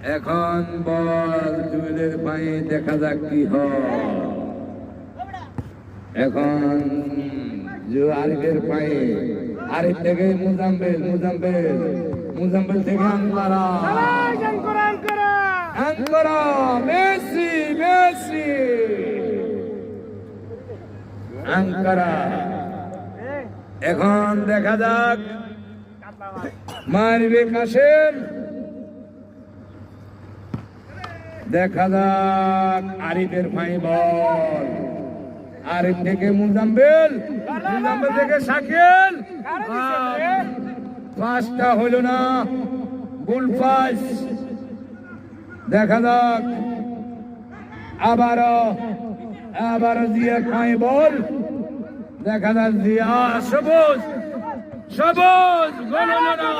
এখন বল জুয়েলের পায়ে দেখা যাক কি হয়। এখন আরিফের পায়ে, আরিফ থেকে মুজাম্মেল থেকে আঙ্কারা, মেসি আঙ্কারা। এখন দেখা যাক মারবে কাশেম, দেখা যাক আরিফের ফাই বল, আরিফ থেকে মুজাম্মেল থেকে শাকিল, পাঁচটা হলো না, গোল পাস। দেখা যাক আবারও জিয়া খাই বল, দেখা যাক জিয়া সবুজ গোল হলো না।